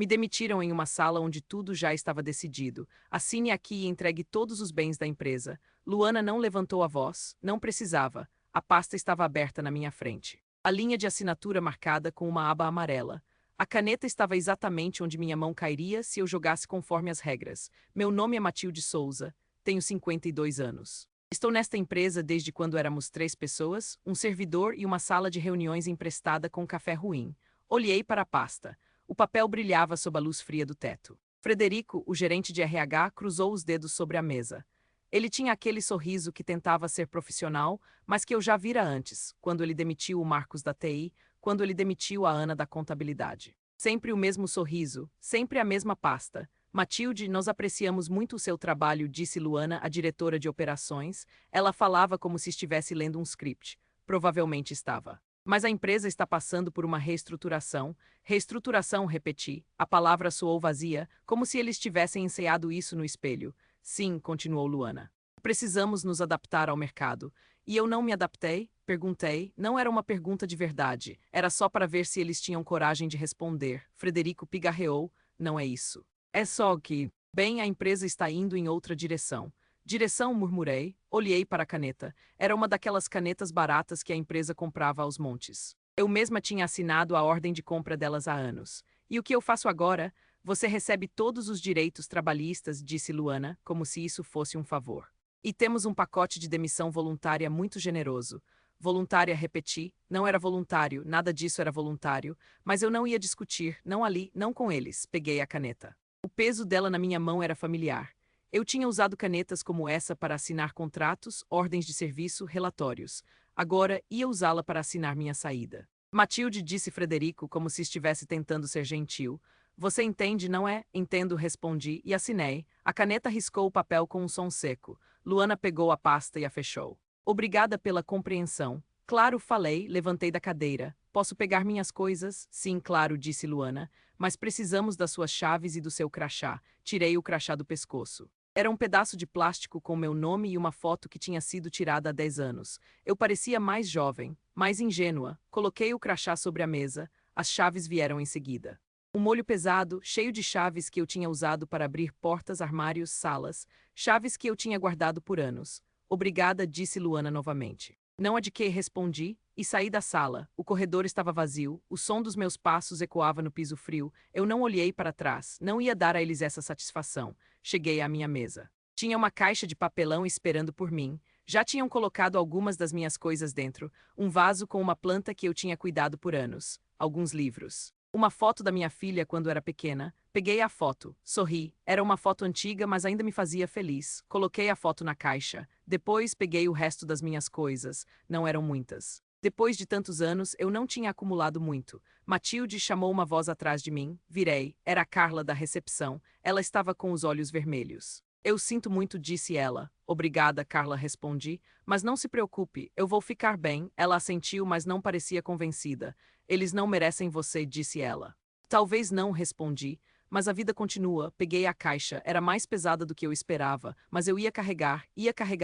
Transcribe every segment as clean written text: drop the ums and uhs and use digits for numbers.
Me demitiram em uma sala onde tudo já estava decidido. Assine aqui e entregue todos os bens da empresa. Luana não levantou a voz, não precisava. A pasta estava aberta na minha frente. A linha de assinatura marcada com uma aba amarela. A caneta estava exatamente onde minha mão cairia se eu jogasse conforme as regras. Meu nome é Matilde Souza. Tenho 52 anos. Estou nesta empresa desde quando éramos 3 pessoas, um servidor e uma sala de reuniões emprestada com café ruim. Olhei para a pasta. O papel brilhava sob a luz fria do teto. Frederico, o gerente de RH, cruzou os dedos sobre a mesa. Ele tinha aquele sorriso que tentava ser profissional, mas que eu já vira antes, quando ele demitiu o Marcos da TI, quando ele demitiu a Ana da contabilidade. Sempre o mesmo sorriso, sempre a mesma pasta. Matilde, nós apreciamos muito o seu trabalho, disse Luana, a diretora de operações. Ela falava como se estivesse lendo um script. Provavelmente estava. Mas a empresa está passando por uma reestruturação. Reestruturação, repeti. A palavra soou vazia, como se eles tivessem ensaiado isso no espelho. Sim, continuou Luana. Precisamos nos adaptar ao mercado. E eu não me adaptei? Perguntei. Não era uma pergunta de verdade. Era só para ver se eles tinham coragem de responder. Frederico pigarreou. Não é isso. É só que, bem, a empresa está indo em outra direção. Direção, murmurei. Olhei para a caneta. Era uma daquelas canetas baratas que a empresa comprava aos montes. Eu mesma tinha assinado a ordem de compra delas há anos. E o que eu faço agora? Você recebe todos os direitos trabalhistas, disse Luana, como se isso fosse um favor. E temos um pacote de demissão voluntária muito generoso. Voluntária, repeti. Não era voluntário, nada disso era voluntário, mas eu não ia discutir, não ali, não com eles. Peguei a caneta. O peso dela na minha mão era familiar. Eu tinha usado canetas como essa para assinar contratos, ordens de serviço, relatórios. Agora ia usá-la para assinar minha saída. Matilde, disse Frederico, como se estivesse tentando ser gentil. Você entende, não é? Entendo, respondi e assinei. A caneta riscou o papel com um som seco. Luana pegou a pasta e a fechou. Obrigada pela compreensão. Claro, falei, levantei da cadeira. Posso pegar minhas coisas? Sim, claro, disse Luana. Mas precisamos das suas chaves e do seu crachá. Tirei o crachá do pescoço. Era um pedaço de plástico com meu nome e uma foto que tinha sido tirada há 10 anos. Eu parecia mais jovem, mais ingênua. Coloquei o crachá sobre a mesa. As chaves vieram em seguida. Um molho pesado, cheio de chaves que eu tinha usado para abrir portas, armários, salas. Chaves que eu tinha guardado por anos. Obrigada, disse Luana novamente. Não há de que, respondi, e saí da sala. O corredor estava vazio, o som dos meus passos ecoava no piso frio. Eu não olhei para trás, não ia dar a eles essa satisfação. Cheguei à minha mesa. Tinha uma caixa de papelão esperando por mim. Já tinham colocado algumas das minhas coisas dentro, um vaso com uma planta que eu tinha cuidado por anos, alguns livros. Uma foto da minha filha quando era pequena. Peguei a foto, sorri. Era uma foto antiga, mas ainda me fazia feliz. Coloquei a foto na caixa. Depois peguei o resto das minhas coisas. Não eram muitas. Depois de tantos anos, eu não tinha acumulado muito. Matilde chamou uma voz atrás de mim. Virei. Era a Carla da recepção. Ela estava com os olhos vermelhos. Eu sinto muito, disse ela. Obrigada, Carla, respondi. Mas não se preocupe, eu vou ficar bem. Ela assentiu, mas não parecia convencida. Eles não merecem você, disse ela. Talvez não, respondi. Mas a vida continua. Peguei a caixa, era mais pesada do que eu esperava, mas eu ia carregar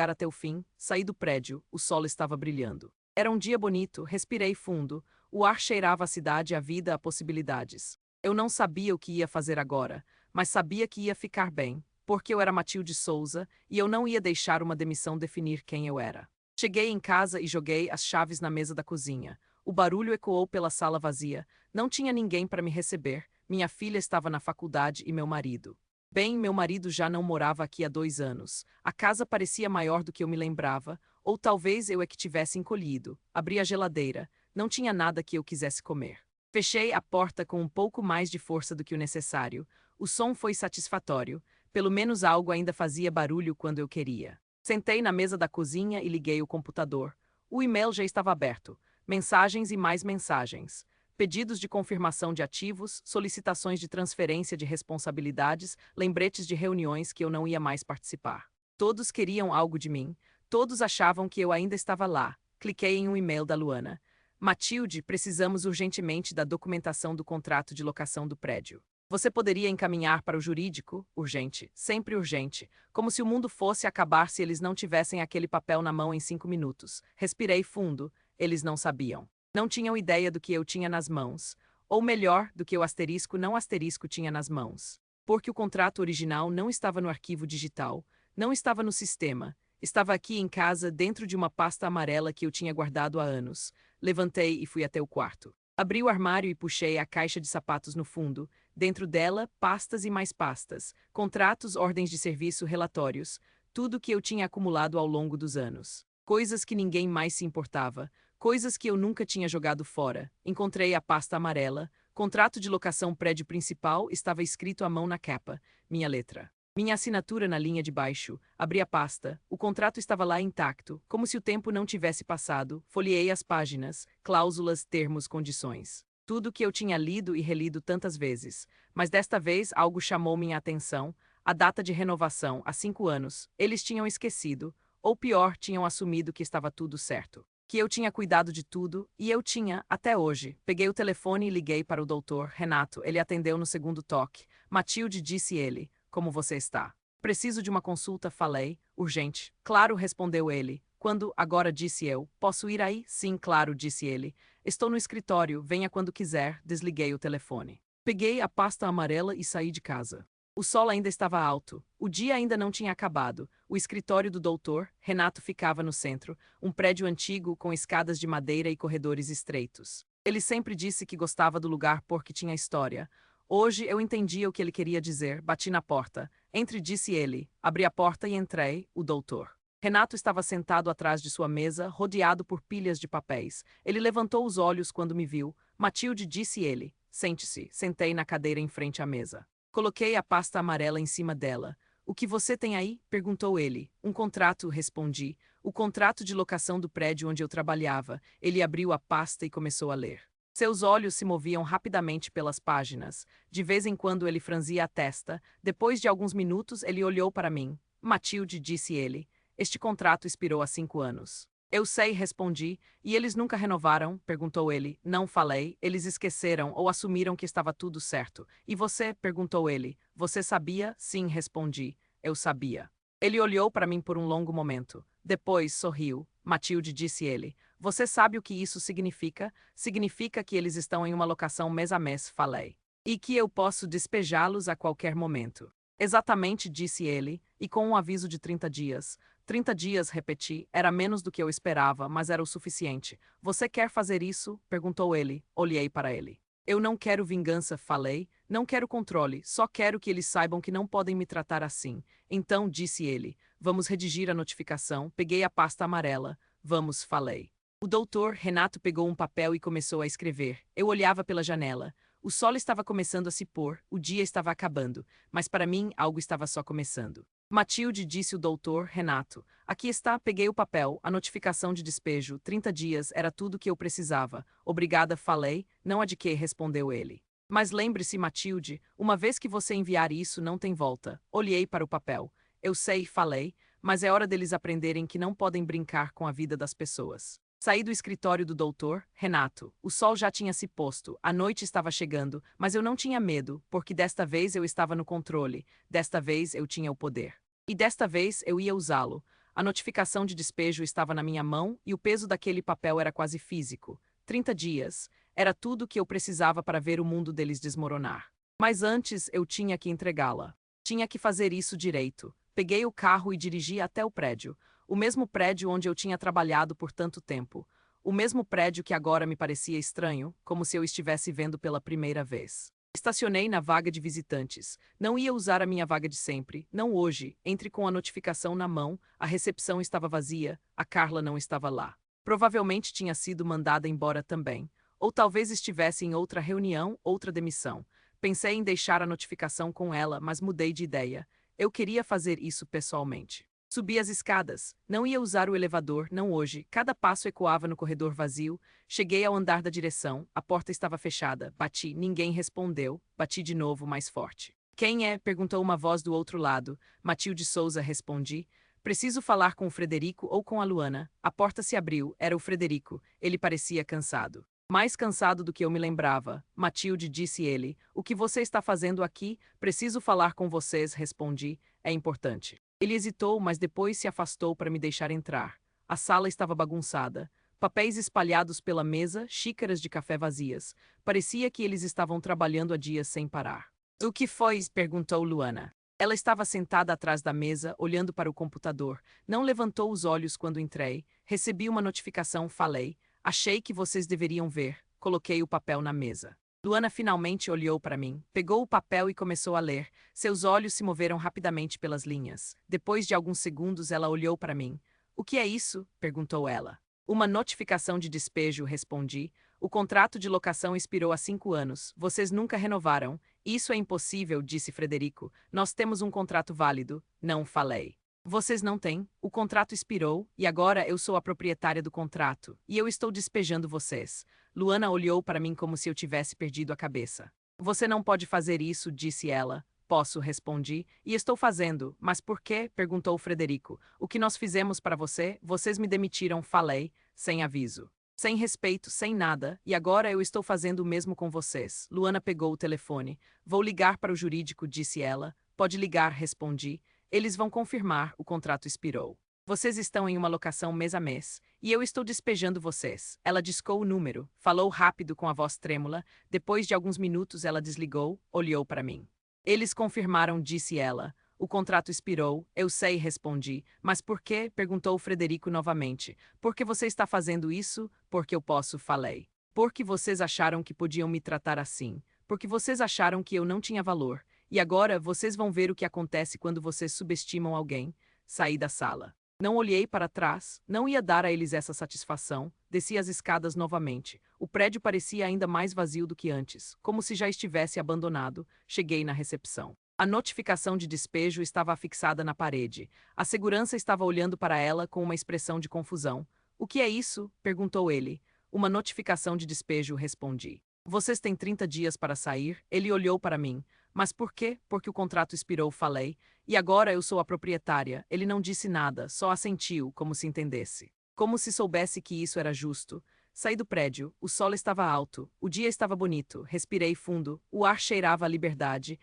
até o fim. Saí do prédio, o sol estava brilhando. Era um dia bonito, respirei fundo. O ar cheirava a cidade, a vida, a possibilidades. Eu não sabia o que ia fazer agora, mas sabia que ia ficar bem, porque eu era Matilde Souza e eu não ia deixar uma demissão definir quem eu era. Cheguei em casa e joguei as chaves na mesa da cozinha. O barulho ecoou pela sala vazia. Não tinha ninguém para me receber. Minha filha estava na faculdade e meu marido. Bem, meu marido já não morava aqui há 2 anos. A casa parecia maior do que eu me lembrava, ou talvez eu é que tivesse encolhido. Abri a geladeira. Não tinha nada que eu quisesse comer. Fechei a porta com um pouco mais de força do que o necessário. O som foi satisfatório. Pelo menos algo ainda fazia barulho quando eu queria. Sentei na mesa da cozinha e liguei o computador. O e-mail já estava aberto. Mensagens e mais mensagens. Pedidos de confirmação de ativos, solicitações de transferência de responsabilidades, lembretes de reuniões que eu não ia mais participar. Todos queriam algo de mim. Todos achavam que eu ainda estava lá. Cliquei em um e-mail da Luana. Matilde, precisamos urgentemente da documentação do contrato de locação do prédio. Você poderia encaminhar para o jurídico? Urgente, sempre urgente. Como se o mundo fosse acabar se eles não tivessem aquele papel na mão em 5 minutos. Respirei fundo. Eles não sabiam. Não tinham ideia do que eu tinha nas mãos. Ou melhor, do que o asterisco não asterisco tinha nas mãos. Porque o contrato original não estava no arquivo digital, não estava no sistema, estava aqui em casa dentro de uma pasta amarela que eu tinha guardado há anos. Levantei e fui até o quarto. Abri o armário e puxei a caixa de sapatos no fundo. Dentro dela, pastas e mais pastas, contratos, ordens de serviço, relatórios, tudo que eu tinha acumulado ao longo dos anos. Coisas que ninguém mais se importava, coisas que eu nunca tinha jogado fora. Encontrei a pasta amarela. Contrato de locação prédio principal estava escrito à mão na capa, minha letra. Minha assinatura na linha de baixo. Abri a pasta. O contrato estava lá intacto, como se o tempo não tivesse passado. Folheei as páginas, cláusulas, termos, condições. Tudo que eu tinha lido e relido tantas vezes. Mas desta vez algo chamou minha atenção. A data de renovação, há 5 anos. Eles tinham esquecido, ou pior, tinham assumido que estava tudo certo. Que eu tinha cuidado de tudo, e eu tinha, até hoje. Peguei o telefone e liguei para o doutor Renato. Ele atendeu no segundo toque. Matilde, disse ele. Como você está? Preciso de uma consulta, falei. Urgente. Claro, respondeu ele. Quando, agora, disse eu. Posso ir aí? Sim, claro, disse ele. Estou no escritório, venha quando quiser. Desliguei o telefone. Peguei a pasta amarela e saí de casa. O sol ainda estava alto. O dia ainda não tinha acabado. O escritório do doutor Renato ficava no centro, um prédio antigo com escadas de madeira e corredores estreitos. Ele sempre disse que gostava do lugar porque tinha história. Hoje eu entendia o que ele queria dizer. Bati na porta. Entre, disse ele. Abri a porta e entrei, o doutor. Renato estava sentado atrás de sua mesa, rodeado por pilhas de papéis. Ele levantou os olhos quando me viu. Matilde, disse ele. Sente-se. Sentei na cadeira em frente à mesa. Coloquei a pasta amarela em cima dela. O que você tem aí? Perguntou ele. Um contrato, respondi. O contrato de locação do prédio onde eu trabalhava. Ele abriu a pasta e começou a ler. Seus olhos se moviam rapidamente pelas páginas. De vez em quando ele franzia a testa. Depois de alguns minutos, ele olhou para mim. Matilde, disse ele. Este contrato expirou há 5 anos. Eu sei, respondi. E eles nunca renovaram? Perguntou ele. Não, falei. Eles esqueceram ou assumiram que estava tudo certo. E você? Perguntou ele. Você sabia? Sim, respondi. Eu sabia. Ele olhou para mim por um longo momento. Depois sorriu. Matilde, disse ele. Você sabe o que isso significa? Significa que eles estão em uma locação mês a mês, falei. E que eu posso despejá-los a qualquer momento. Exatamente, disse ele, e com um aviso de 30 dias. 30 dias, repeti, era menos do que eu esperava, mas era o suficiente. Você quer fazer isso? Perguntou ele. Olhei para ele. Eu não quero vingança, falei. Não quero controle, só quero que eles saibam que não podem me tratar assim. Então, disse ele, vamos redigir a notificação. Peguei a pasta amarela. Vamos, falei. O doutor Renato pegou um papel e começou a escrever. Eu olhava pela janela. O sol estava começando a se pôr, o dia estava acabando, mas para mim algo estava só começando. Matilde, disse o doutor Renato. Aqui está, peguei o papel, a notificação de despejo, 30 dias, era tudo que eu precisava. Obrigada, falei. Não há de quê, respondeu ele. Mas lembre-se, Matilde, uma vez que você enviar isso, não tem volta. Olhei para o papel. Eu sei, falei, mas é hora deles aprenderem que não podem brincar com a vida das pessoas. Saí do escritório do doutor Renato. O sol já tinha se posto, a noite estava chegando, mas eu não tinha medo, porque desta vez eu estava no controle, desta vez eu tinha o poder. E desta vez eu ia usá-lo. A notificação de despejo estava na minha mão e o peso daquele papel era quase físico. 30 dias. Era tudo o que eu precisava para ver o mundo deles desmoronar. Mas antes eu tinha que entregá-la. Tinha que fazer isso direito. Peguei o carro e dirigi até o prédio. O mesmo prédio onde eu tinha trabalhado por tanto tempo. O mesmo prédio que agora me parecia estranho, como se eu estivesse vendo pela primeira vez. Estacionei na vaga de visitantes. Não ia usar a minha vaga de sempre, não hoje. Entre com a notificação na mão, a recepção estava vazia, a Carla não estava lá. Provavelmente tinha sido mandada embora também. Ou talvez estivesse em outra reunião, outra demissão. Pensei em deixar a notificação com ela, mas mudei de ideia. Eu queria fazer isso pessoalmente. Subi as escadas. Não ia usar o elevador, não hoje. Cada passo ecoava no corredor vazio. Cheguei ao andar da direção. A porta estava fechada. Bati. Ninguém respondeu. Bati de novo, mais forte. Quem é? Perguntou uma voz do outro lado. Matilde Souza, respondi. Preciso falar com o Frederico ou com a Luana. A porta se abriu. Era o Frederico. Ele parecia cansado. Mais cansado do que eu me lembrava. Matilde, disse ele. O que você está fazendo aqui? Preciso falar com vocês, respondi. É importante. Ele hesitou, mas depois se afastou para me deixar entrar. A sala estava bagunçada. Papéis espalhados pela mesa, xícaras de café vazias. Parecia que eles estavam trabalhando há dias sem parar. O que foi? Perguntou Luana. Ela estava sentada atrás da mesa, olhando para o computador. Não levantou os olhos quando entrei. Recebi uma notificação, falei. Achei que vocês deveriam ver. Coloquei o papel na mesa. Luana finalmente olhou para mim, pegou o papel e começou a ler. Seus olhos se moveram rapidamente pelas linhas. Depois de alguns segundos, ela olhou para mim. O que é isso? Perguntou ela. Uma notificação de despejo, respondi. O contrato de locação expirou há 5 anos. Vocês nunca renovaram. Isso é impossível, disse Frederico. Nós temos um contrato válido. Não, falei. Vocês não têm. O contrato expirou, e agora eu sou a proprietária do contrato, e eu estou despejando vocês. Luana olhou para mim como se eu tivesse perdido a cabeça. Você não pode fazer isso, disse ela. Posso, respondi, e estou fazendo. Mas por quê? Perguntou Frederico. O que nós fizemos para você? Vocês me demitiram, falei, sem aviso. Sem respeito, sem nada, e agora eu estou fazendo o mesmo com vocês. Luana pegou o telefone. Vou ligar para o jurídico, disse ela. Pode ligar, respondi. Eles vão confirmar, o contrato expirou. Vocês estão em uma locação mês a mês, e eu estou despejando vocês. Ela discou o número, falou rápido com a voz trêmula. Depois de alguns minutos ela desligou, olhou para mim. Eles confirmaram, disse ela. O contrato expirou, eu sei, respondi. Mas por quê? Perguntou Frederico novamente. Por que você está fazendo isso? Porque eu posso, falei. Porque vocês acharam que podiam me tratar assim. Porque vocês acharam que eu não tinha valor. E agora vocês vão ver o que acontece quando vocês subestimam alguém. Saí da sala. Não olhei para trás, não ia dar a eles essa satisfação. Desci as escadas novamente. O prédio parecia ainda mais vazio do que antes, como se já estivesse abandonado. Cheguei na recepção. A notificação de despejo estava afixada na parede. A segurança estava olhando para ela com uma expressão de confusão. O que é isso? Perguntou ele. Uma notificação de despejo, respondi. Vocês têm 30 dias para sair. Ele olhou para mim. Mas por quê? Porque o contrato expirou, falei. E agora eu sou a proprietária. Ele não disse nada, só assentiu, como se entendesse. Como se soubesse que isso era justo. Saí do prédio, o sol estava alto, o dia estava bonito, respirei fundo, o ar cheirava a liberdade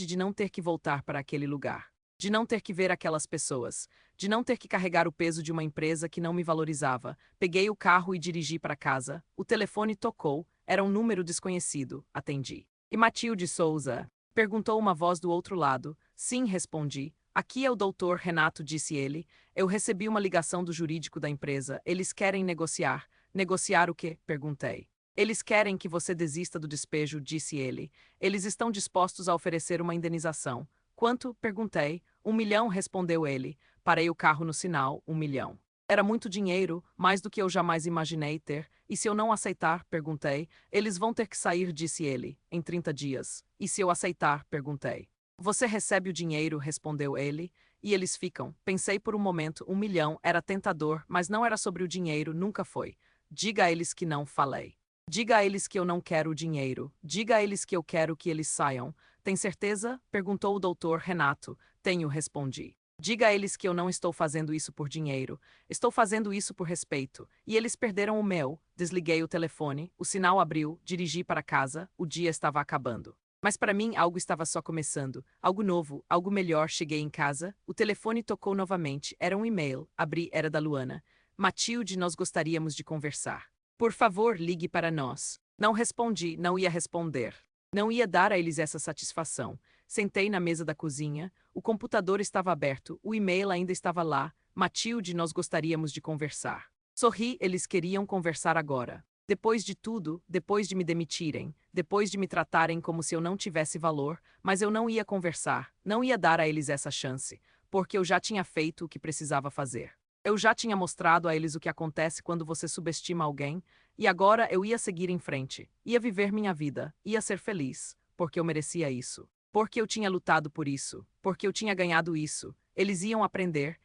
de não ter que voltar para aquele lugar. De não ter que ver aquelas pessoas, de não ter que carregar o peso de uma empresa que não me valorizava. Peguei o carro e dirigi para casa. O telefone tocou, era um número desconhecido, atendi. E Matilde Souza? Perguntou uma voz do outro lado. Sim, respondi. Aqui é o doutor Renato, disse ele. Eu recebi uma ligação do jurídico da empresa. Eles querem negociar. Negociar o quê? Perguntei. Eles querem que você desista do despejo, disse ele. Eles estão dispostos a oferecer uma indenização. Quanto? Perguntei. 1 milhão, respondeu ele. Parei o carro no sinal, 1 milhão. Era muito dinheiro, mais do que eu jamais imaginei ter. E se eu não aceitar? Perguntei. Eles vão ter que sair, disse ele, em 30 dias. E se eu aceitar? Perguntei. Você recebe o dinheiro, respondeu ele. E eles ficam. Pensei por um momento, 1 milhão era tentador, mas não era sobre o dinheiro, nunca foi. Diga a eles que não, falei. Diga a eles que eu não quero o dinheiro. Diga a eles que eu quero que eles saiam. Tem certeza? Perguntou o doutor Renato. Tenho, respondi. Diga a eles que eu não estou fazendo isso por dinheiro. Estou fazendo isso por respeito. E eles perderam o meu. Desliguei o telefone, o sinal abriu, dirigi para casa, o dia estava acabando. Mas para mim algo estava só começando. Algo novo, algo melhor. Cheguei em casa, o telefone tocou novamente. Era um e-mail. Abri, era da Luana. Matilde, nós gostaríamos de conversar. Por favor, ligue para nós. Não respondi, não ia responder. Não ia dar a eles essa satisfação. Sentei na mesa da cozinha, o computador estava aberto, o e-mail ainda estava lá. Matilde, nós gostaríamos de conversar. Sorri, eles queriam conversar agora. Depois de tudo, depois de me demitirem, depois de me tratarem como se eu não tivesse valor, mas eu não ia conversar, não ia dar a eles essa chance, porque eu já tinha feito o que precisava fazer. Eu já tinha mostrado a eles o que acontece quando você subestima alguém, e agora eu ia seguir em frente, ia viver minha vida, ia ser feliz, porque eu merecia isso. Porque eu tinha lutado por isso, porque eu tinha ganhado isso. Eles iam aprender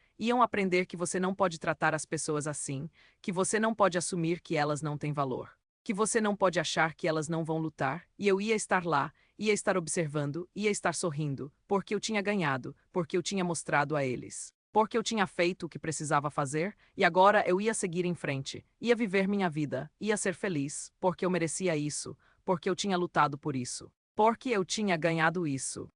que você não pode tratar as pessoas assim, que você não pode assumir que elas não têm valor, que você não pode achar que elas não vão lutar, e eu ia estar lá, ia estar observando, ia estar sorrindo, porque eu tinha ganhado, porque eu tinha mostrado a eles. Porque eu tinha feito o que precisava fazer, e agora eu ia seguir em frente, ia viver minha vida, ia ser feliz, porque eu merecia isso, porque eu tinha lutado por isso, porque eu tinha ganhado isso.